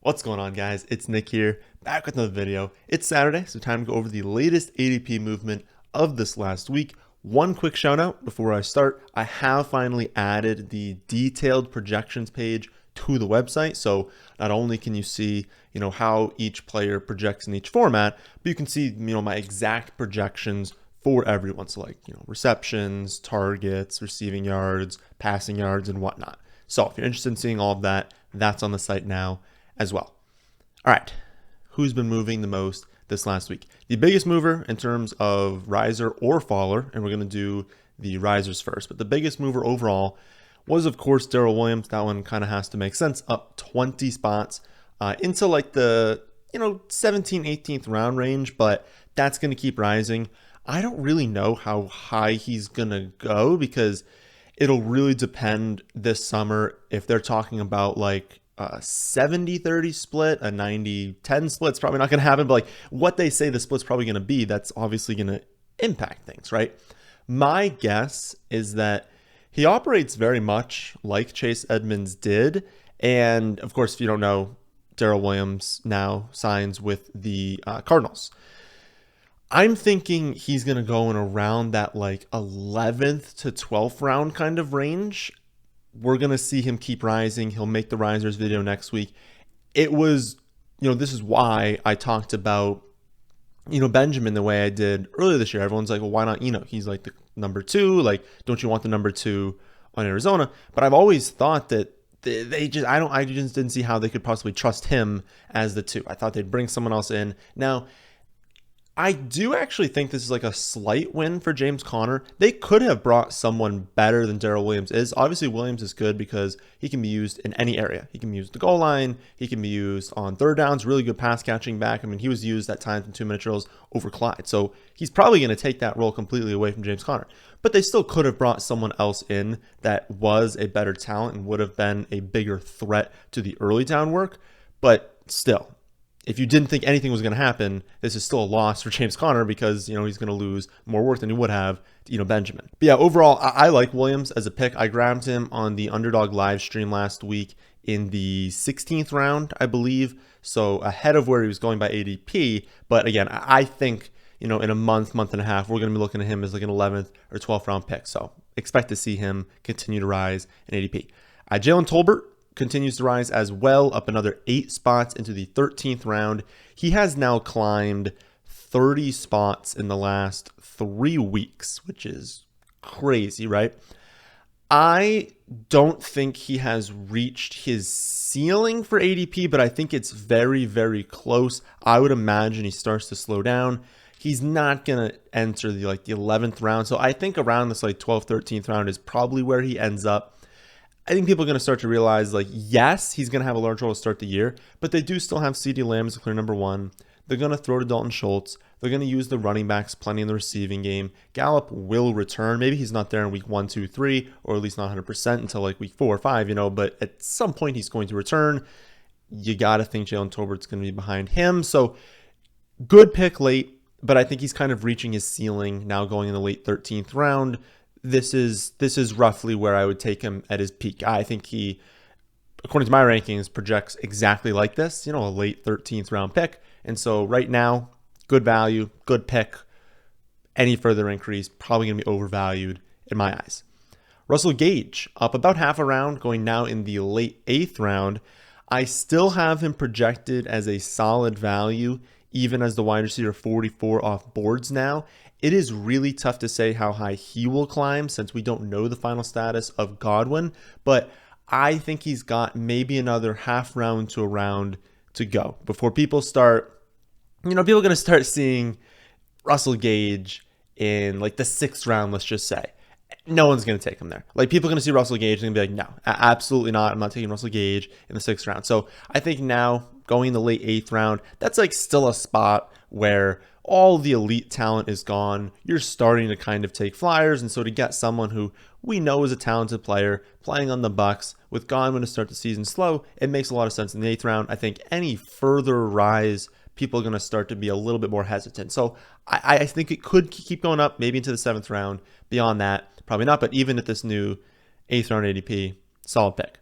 What's going on, guys? It's Nick here, back with another video. It's Saturday, so time to go over the latest ADP movement of this last week. One quick shout out before I start. I have finally added the detailed projections page to the website. So not only can you see, how each player projects in each format, but you can see, my exact projections for everyone. So like, receptions, targets, receiving yards, passing yards, and whatnot. So if you're interested in seeing all of that, that's on the site now as well. All right, who's been moving the most this last week? The biggest mover in terms of riser or faller, and we're going to do the risers first, but the biggest mover overall was, of course, Darrel Williams. That one kind of has to make sense, up 20 spots into like the 17th, 18th round range, but that's going to keep rising. I don't really know how high he's going to go because it'll really depend this summer if they're talking about like a 70-30 split, a 90-10 split. It's probably not going to happen, but like what they say the split's probably going to be, that's obviously going to impact things, right? My guess is that he operates very much like Chase Edmonds did. And of course, if you don't know, Darrel Williams now signs with the Cardinals. I'm thinking he's going to go in around that like 11th to 12th round kind of range. We're going to see him keep rising. He'll make the risers video next week. It was, this is why I talked about, Benjamin the way I did earlier this year. Everyone's like, well, why not Eno? He's like the number 2. Like, don't you want the number 2 on Arizona? But I've always thought that I just didn't see how they could possibly trust him as the 2. I thought they'd bring someone else in. Now, I do actually think this is like a slight win for James Conner. They could have brought someone better than Darrel Williams is. Obviously, Williams is good because he can be used in any area. He can be used at the goal line. He can be used on third downs. Really good pass catching back. I mean, he was used at times in 2-minute drills over Clyde. So he's probably going to take that role completely away from James Conner. But they still could have brought someone else in that was a better talent and would have been a bigger threat to the early down work. But still, if you didn't think anything was going to happen, this is still a loss for James Conner because, he's going to lose more work than he would have to, Benjamin. But yeah, overall, I like Williams as a pick. I grabbed him on the Underdog live stream last week in the 16th round, I believe. So ahead of where he was going by ADP. But again, I think, in a month and a half, we're going to be looking at him as like an 11th or 12th round pick. So expect to see him continue to rise in ADP. Jalen Tolbert continues to rise as well, up another 8 spots into the 13th round. He has now climbed 30 spots in the last 3 weeks, which is crazy, right? I don't think he has reached his ceiling for ADP, but I think it's very, very close. I would imagine he starts to slow down. He's not going to enter the 11th round. So I think around this 12th, 13th round is probably where he ends up. I think people are going to start to realize, yes, he's going to have a large role to start the year, but they do still have CeeDee Lamb as a clear number 1. They're going to throw to Dalton Schultz. They're going to use the running backs plenty in the receiving game. Gallup will return. Maybe he's not there in week 1, 2, 3, or at least not 100% until week 4 or 5, but at some point he's going to return. You got to think Jalen Tolbert's going to be behind him. So good pick late, but I think he's kind of reaching his ceiling now going in the late 13th round. This is roughly where I would take him at his peak. I think he, according to my rankings, projects exactly like this, a late 13th round pick. And so right now, good value, good pick. Any further increase, probably going to be overvalued in my eyes. Russell Gage, up about half a round, going now in the late 8th round. I still have him projected as a solid value, even as the wide receiver 44 off boards now. It is really tough to say how high he will climb since we don't know the final status of Godwin, but I think he's got maybe another half round to a round to go before people start, people are going to start seeing Russell Gage in the 6th round, let's just say. No one's going to take him there. People are going to see Russell Gage and be like, no, absolutely not. I'm not taking Russell Gage in the 6th round. So I think now going in the late 8th round, that's still a spot where all the elite talent is gone. You're starting to kind of take flyers. And so to get someone who we know is a talented player playing on the Bucs with Godwin to start the season slow, it makes a lot of sense in the 8th round. I think any further rise, people are going to start to be a little bit more hesitant. So I think it could keep going up maybe into the 7th round. Beyond that, probably not. But even at this new 8th round ADP, solid pick.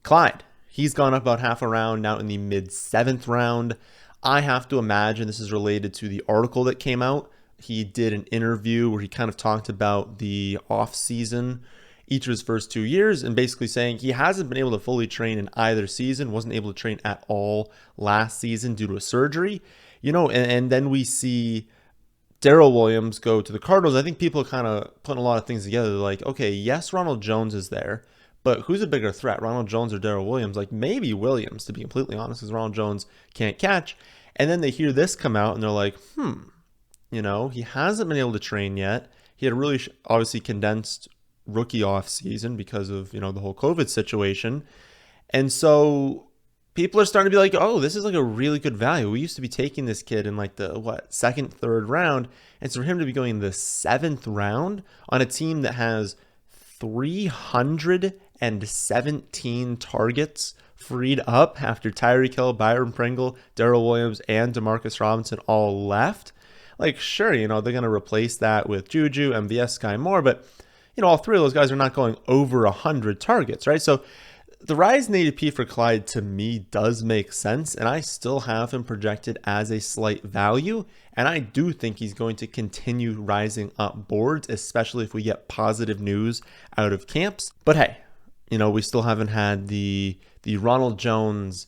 Clyde He's gone up about half a round, now in the mid 7th round. I have to imagine this is related to the article that came out. He did an interview where he kind of talked about the off season each of his first 2 years and basically saying he hasn't been able to fully train in either season, wasn't able to train at all last season due to a surgery. And then we see Darrel Williams go to the Cardinals. I think people are kind of putting a lot of things together. They're like, okay, yes, Ronald Jones is there, but who's a bigger threat, Ronald Jones or Darrel Williams? Like maybe Williams, to be completely honest, because Ronald Jones can't catch. And then they hear this come out and they're like, he hasn't been able to train yet. He had a really obviously condensed rookie off season because of, the whole COVID situation. And so people are starting to be like, oh, this is like a really good value. We used to be taking this kid in like the second, third round. And so for him to be going in the 7th round on a team that has 317 targets freed up after Tyreek Hill, Byron Pringle, Darrel Williams, and Demarcus Robinson all left. Like, sure, they're going to replace that with Juju, MVS, Sky Moore, but all three of those guys are not going over 100 targets, right? So the rise in ADP for Clyde to me does make sense, and I still have him projected as a slight value, and I do think he's going to continue rising up boards, especially if we get positive news out of camps. But hey, we still haven't had the Ronald Jones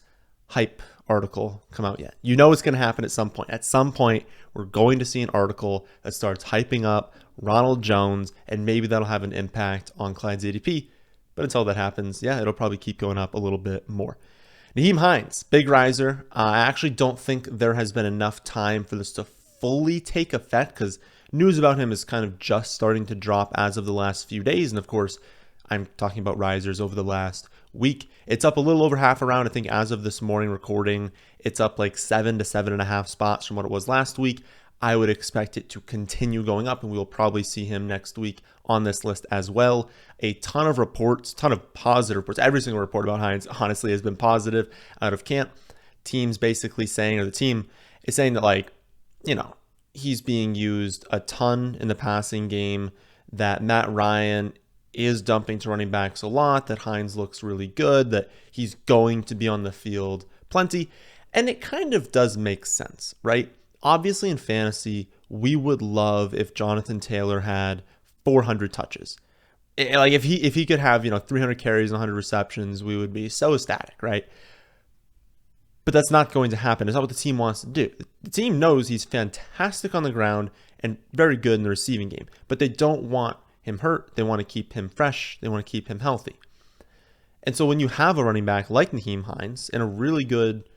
hype article come out yet. It's going to happen at some point. At some point, we're going to see an article that starts hyping up Ronald Jones, and maybe that'll have an impact on Clyde's ADP. But until that happens, it'll probably keep going up a little bit more. Nyheim Hines, big riser. I actually don't think there has been enough time for this to fully take effect because news about him is kind of just starting to drop as of the last few days. And of course, I'm talking about risers over the last week. It's up a little over half a round. I think as of this morning recording, it's up like 7 to 7.5 spots from what it was last week. I would expect it to continue going up, and we will probably see him next week on this list as well. A ton of reports, ton of positive reports. Every single report about Hines, honestly, has been positive out of camp. Teams basically saying, or the team is saying that, he's being used a ton in the passing game, that Matt Ryan is dumping to running backs a lot, that Hines looks really good, that he's going to be on the field plenty. And it kind of does make sense, right? Obviously, in fantasy, we would love if Jonathan Taylor had 400 touches. Like if he could have 300 carries and 100 receptions, we would be so ecstatic, right? But that's not going to happen. It's not what the team wants to do. The team knows he's fantastic on the ground and very good in the receiving game, but they don't want him hurt. They want to keep him fresh. They want to keep him healthy. And so when you have a running back like Nyheim Hines and a really good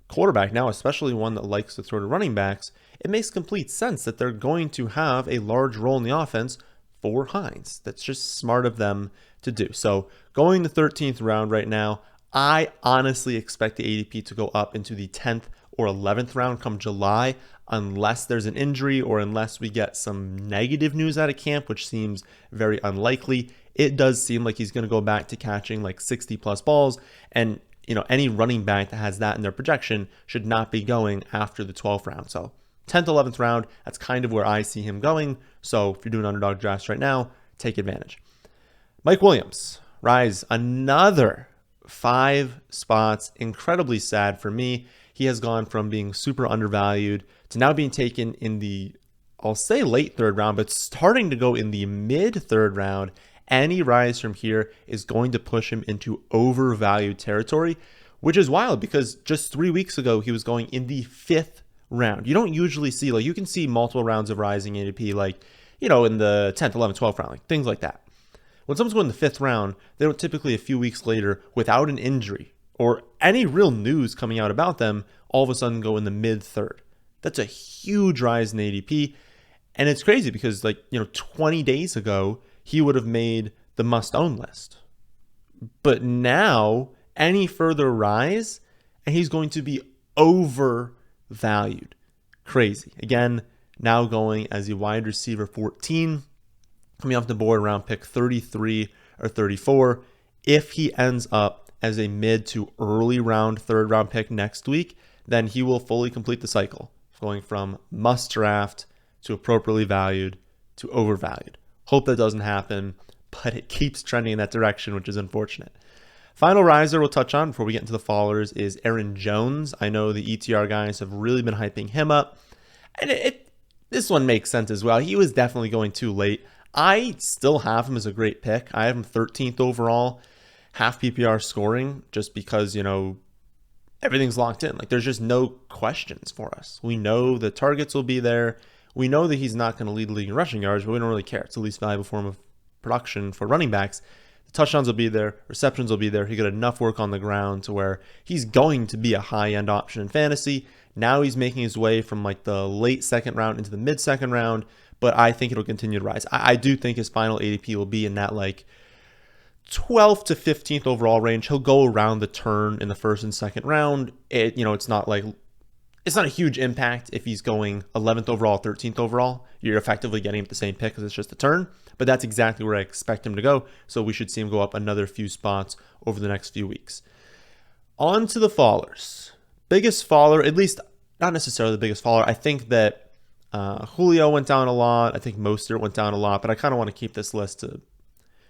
quarterback now, especially one that likes to throw to running backs, it makes complete sense that they're going to have a large role in the offense for Hines. That's just smart of them to do. So going the 13th round right now, I honestly expect the ADP to go up into the 10th or 11th round come July, unless there's an injury or unless we get some negative news out of camp, which seems very unlikely. It does seem like he's going to go back to catching like 60 plus balls, and any running back that has that in their projection should not be going after the 12th round. So 10th, 11th round, that's kind of where I see him going. So if you're doing underdog drafts right now, take advantage. Mike Williams, rise another 5 spots. Incredibly sad for me. He has gone from being super undervalued to now being taken in the, I'll say late 3rd round, but starting to go in the mid 3rd round. Any rise from here is going to push him into overvalued territory, which is wild because just 3 weeks ago, he was going in the 5th round. You don't usually see, you can see multiple rounds of rising ADP, in the 10th, 11th, 12th round, things like that. When someone's going in the 5th round, they don't typically a few weeks later, without an injury or any real news coming out about them, all of a sudden go in the mid 3rd. That's a huge rise in ADP. And it's crazy because 20 days ago, he would have made the must-own list. But now, any further rise, and he's going to be overvalued. Crazy. Again, now going as a wide receiver 14, coming off the board around pick 33 or 34. If he ends up as a mid to early round, 3rd round pick next week, then he will fully complete the cycle, going from must draft to appropriately valued to overvalued. Hope that doesn't happen, but it keeps trending in that direction, which is unfortunate. Final riser we'll touch on before we get into the fallers is Aaron Jones. I know the ETR guys have really been hyping him up, and this one makes sense as well. He was definitely going too late. I still have him as a great pick. I have him 13th overall, half PPR scoring, just because, everything's locked in. Like, there's just no questions for us. We know the targets will be there. We know that he's not going to lead the league in rushing yards, but we don't really care. It's the least valuable form of production for running backs. The touchdowns will be there. Receptions will be there. He got enough work on the ground to where he's going to be a high-end option in fantasy. Now he's making his way from like the late second round into the mid-second round, but I think it'll continue to rise. I do think his final ADP will be in that like 12th to 15th overall range. He'll go around the turn in the first and second round. It's not a huge impact if he's going 11th overall, 13th overall. You're effectively getting him at the same pick because it's just a turn, but that's exactly where I expect him to go. So we should see him go up another few spots over the next few weeks. On to the fallers. Biggest faller, at least not necessarily the biggest faller. I think that Julio went down a lot. I think Mostert went down a lot, but I kind of want to keep this list to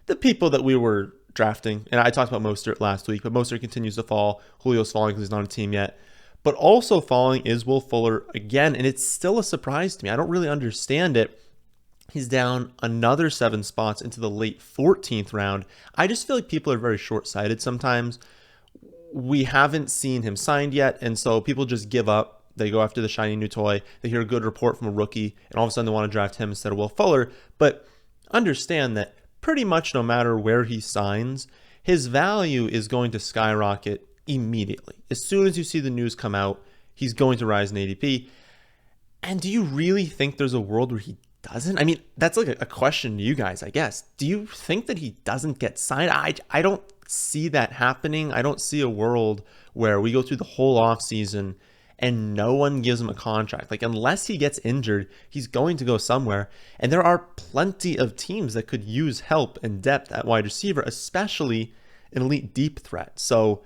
the people that we were drafting. And I talked about Mostert last week, but Mostert continues to fall. Julio's falling because he's not on a team yet. But also falling is Will Fuller again, and it's still a surprise to me. I don't really understand it. He's down another 7 spots into the late 14th round. I just feel like people are very short-sighted sometimes. We haven't seen him signed yet, and so people just give up. They go after the shiny new toy. They hear a good report from a rookie, and all of a sudden they want to draft him instead of Will Fuller. But understand that pretty much no matter where he signs, his value is going to skyrocket immediately. As soon as you see the news come out, he's going to rise in ADP. And do you really think there's a world where he doesn't? I mean, that's like a question to you guys, I guess. Do you think that he doesn't get signed? I don't see that happening. I don't see a world where we go through the whole offseason and no one gives him a contract. Like, unless he gets injured, he's going to go somewhere. And there are plenty of teams that could use help and depth at wide receiver, especially an elite deep threat. So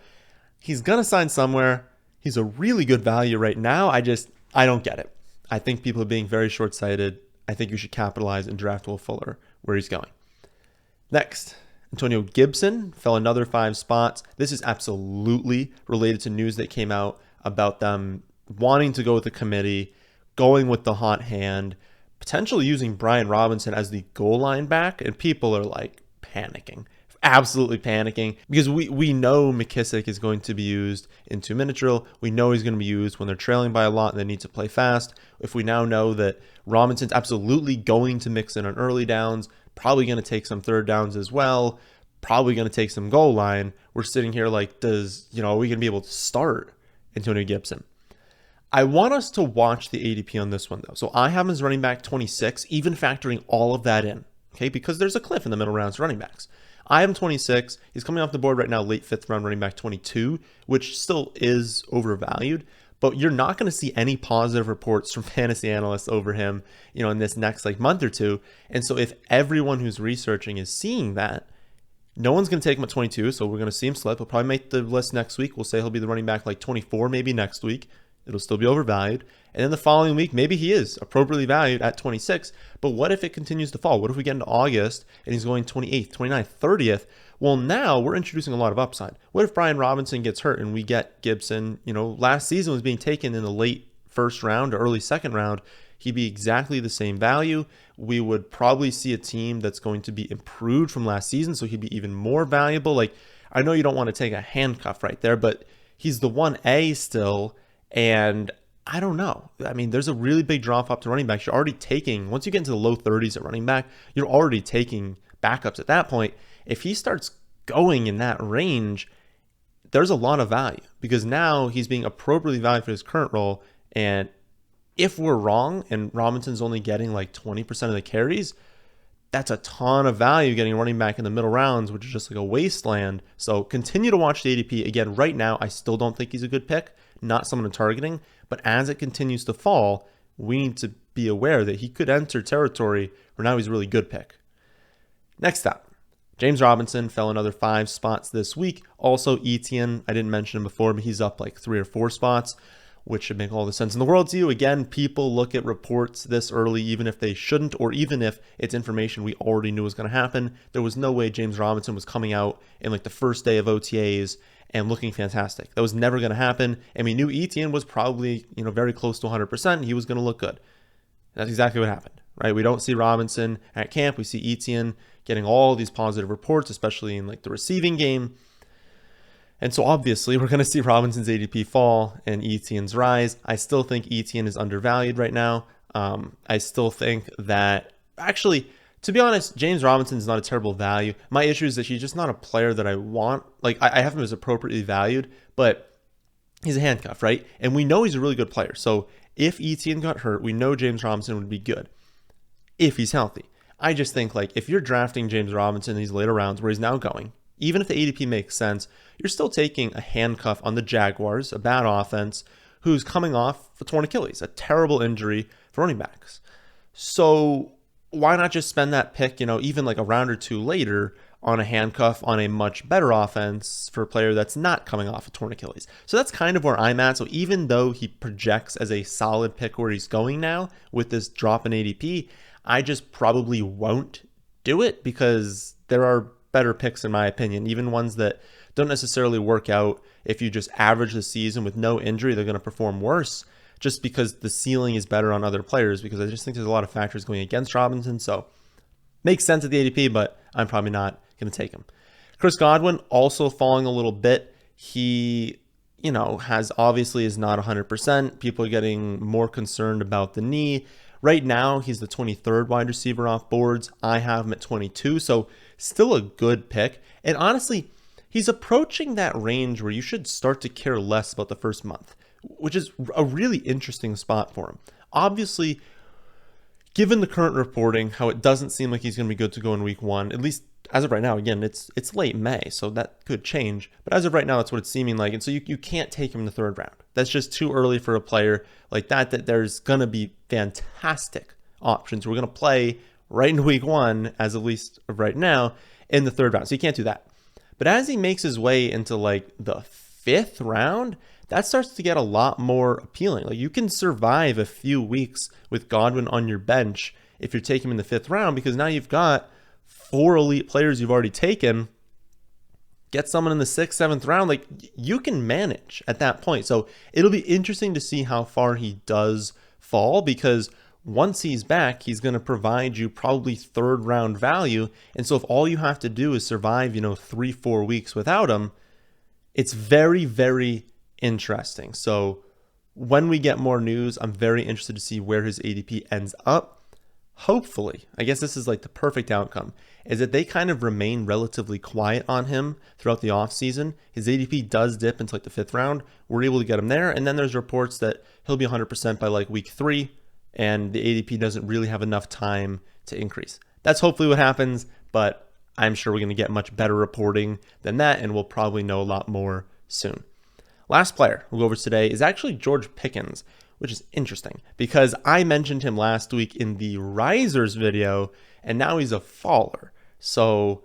he's going to sign somewhere. He's a really good value right now. I don't get it. I think people are being very short-sighted. I think you should capitalize and draft Will Fuller where he's going. Next, Antonio Gibson fell another 5 spots. This is absolutely related to news that came out about them wanting to go with the committee, going with the hot hand, potentially using Brian Robinson as the goal line back, and people are like panicking. Absolutely panicking, because we know McKissick is going to be used in 2-minute drill. We know he's going to be used when they're trailing by a lot and they need to play fast. If we now know that Robinson's absolutely going to mix in on early downs, probably going to take some third downs as well, probably going to take some goal line, we're sitting here like, are we going to be able to start Antonio Gibson? I want us to watch the ADP on this one, though. So I have him as running back 26, even factoring all of that in, okay? Because there's a cliff in the middle rounds running backs. I have him 26. He's coming off the board right now, late 5th round running back 22, which still is overvalued. But you're not going to see any positive reports from fantasy analysts over him, in this next month or two. And so if everyone who's researching is seeing that, no one's going to take him at 22, so we're going to see him slip. He'll probably make the list next week. We'll say he'll be the running back 24 maybe next week. It'll still be overvalued. And then the following week, maybe he is appropriately valued at 26. But what if it continues to fall? What if we get into August and he's going 28th, 29th, 30th? Well, now we're introducing a lot of upside. What if Brian Robinson gets hurt and we get Gibson? Last season was being taken in the late 1st round or early 2nd round. He'd be exactly the same value. We would probably see a team that's going to be improved from last season, so he'd be even more valuable. I know you don't want to take a handcuff right there, but he's the 1A still. And I don't know. I mean, there's a really big drop off to running backs. You're already taking, once you get into the low 30s at running back, you're already taking backups at that point. If he starts going in that range, there's a lot of value, because now he's being appropriately valued for his current role. And if we're wrong and Robinson's only getting 20% of the carries, that's a ton of value getting a running back in the middle rounds, which is just a wasteland. So continue to watch the ADP. Again, right now, I still don't think he's a good pick. Not someone I'm targeting, but as it continues to fall, we need to be aware that he could enter territory where now he's a really good pick. Next up, James Robinson fell another 5 spots this week. Also, Etienne, I didn't mention him before, but he's up 3 or 4 spots. which should make all the sense in the world to you. Again, people look at reports this early, even if they shouldn't, or even if it's information we already knew was going to happen. There was no way James Robinson was coming out in like the first day of OTAs and looking fantastic. That was never going to happen. And we knew Etienne was probably, very close to 100%. He was going to look good. That's exactly what happened, right? We don't see Robinson at camp. We see Etienne getting all these positive reports, especially in like the receiving game. And so obviously we're going to see Robinson's ADP fall and Etienne's rise. I still think Etienne is undervalued right now. I still think that actually, to be honest, James Robinson is not a terrible value. My issue is that he's just not a player that I want. Like I have him as appropriately valued, but he's a handcuff, right? And we know he's a really good player. So if Etienne got hurt, we know James Robinson would be good if he's healthy. I just think like if you're drafting James Robinson in these later rounds where he's now going, even if the ADP makes sense, you're still taking a handcuff on the Jaguars, a bad offense, who's coming off a torn Achilles, a terrible injury for running backs. So why not just spend that pick, even like a round or two later on a handcuff on a much better offense for a player that's not coming off a torn Achilles? So that's kind of where I'm at. So even though he projects as a solid pick where he's going now with this drop in ADP, I just probably won't do it because there are better picks in my opinion, even ones that don't necessarily work out. If you just average the season with no injury, they're going to perform worse just because the ceiling is better on other players, because I just think there's a lot of factors going against Robinson. So makes sense at the ADP, but I'm probably not going to take him. Chris Godwin also falling a little bit. He, has obviously is not 100%. People are getting more concerned about the knee. Right now, he's the 23rd wide receiver off boards. I have him at 22, so still a good pick. And honestly, he's approaching that range where you should start to care less about the first month, which is a really interesting spot for him. Obviously, given the current reporting, how it doesn't seem like he's going to be good to go in week one, at least as of right now. Again, it's late May, so that could change. But as of right now, that's what it's seeming like. And so you can't take him in the third round. That's just too early for a player like that there's going to be fantastic options. We're going to play right in week one, as at least of right now, in the third round. So you can't do that. But as he makes his way into like the fifth round, that starts to get a lot more appealing. Like you can survive a few weeks with Godwin on your bench if you're taking him in the fifth round, because now you've got 4 elite players you've already taken. Get someone in the 6th, 7th round, like you can manage at that point. So it'll be interesting to see how far he does fall, because once he's back, he's going to provide you probably third round value. And so if all you have to do is survive, 3-4 weeks without him, it's very, very interesting. So when we get more news, I'm very interested to see where his ADP ends up. Hopefully, I guess this is like the perfect outcome, is that they kind of remain relatively quiet on him throughout the offseason. His ADP does dip into like the 5th round. We're able to get him there. And then there's reports that he'll be 100% by like week 3, and the ADP doesn't really have enough time to increase. That's hopefully what happens, but I'm sure we're going to get much better reporting than that, and we'll probably know a lot more soon. Last player we'll go over today is actually George Pickens, which is interesting because I mentioned him last week in the risers video, and now he's a faller. So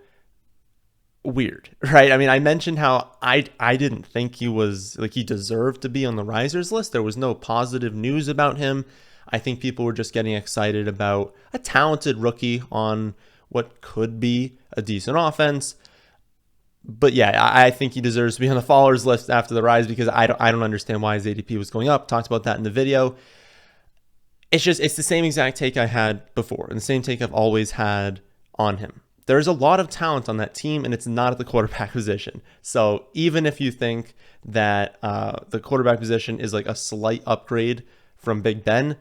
weird, right? I mean, I mentioned how I didn't think he was like he deserved to be on the risers list. There was no positive news about him. I think people were just getting excited about a talented rookie on what could be a decent offense. But yeah, I think he deserves to be on the followers list after the rise, because I don't understand why his ADP was going up. Talked about that in the video. It's the same exact take I had before, and the same take I've always had on him. There's a lot of talent on that team, and it's not at the quarterback position. So even if you think that the quarterback position is like a slight upgrade from Big Ben,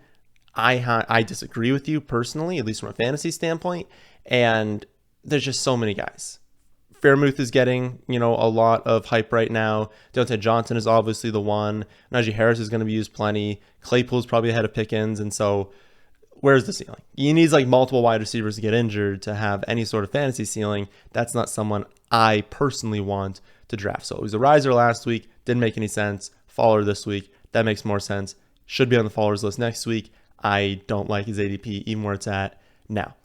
I disagree with you personally, at least from a fantasy standpoint. And there's just so many guys. Fairmouth is getting, a lot of hype right now. Deontay Johnson is obviously the one. Najee Harris is going to be used plenty. Claypool's probably ahead of Pickens. And so where's the ceiling? He needs like multiple wide receivers to get injured to have any sort of fantasy ceiling. That's not someone I personally want to draft. So it was a riser last week. Didn't make any sense. Faller this week. That makes more sense. Should be on the followers list next week. I don't like his ADP, even where it's at now.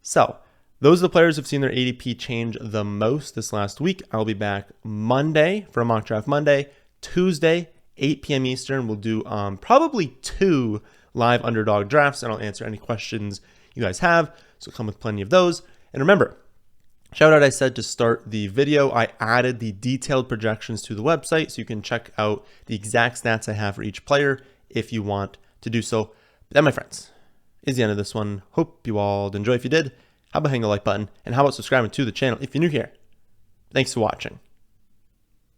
So those are the players who've seen their ADP change the most this last week. I'll be back Monday for a Mock Draft Monday. Tuesday, 8 p.m. Eastern, we'll do probably 2 live Underdog drafts, and I'll answer any questions you guys have. So come with plenty of those. And remember, shout out, I said to start the video, I added the detailed projections to the website, so you can check out the exact stats I have for each player if you want to do so. But that, my friends, is the end of this one. Hope you all enjoy. If you did, how about hitting the like button, and how about subscribing to the channel if you're new here? Thanks for watching.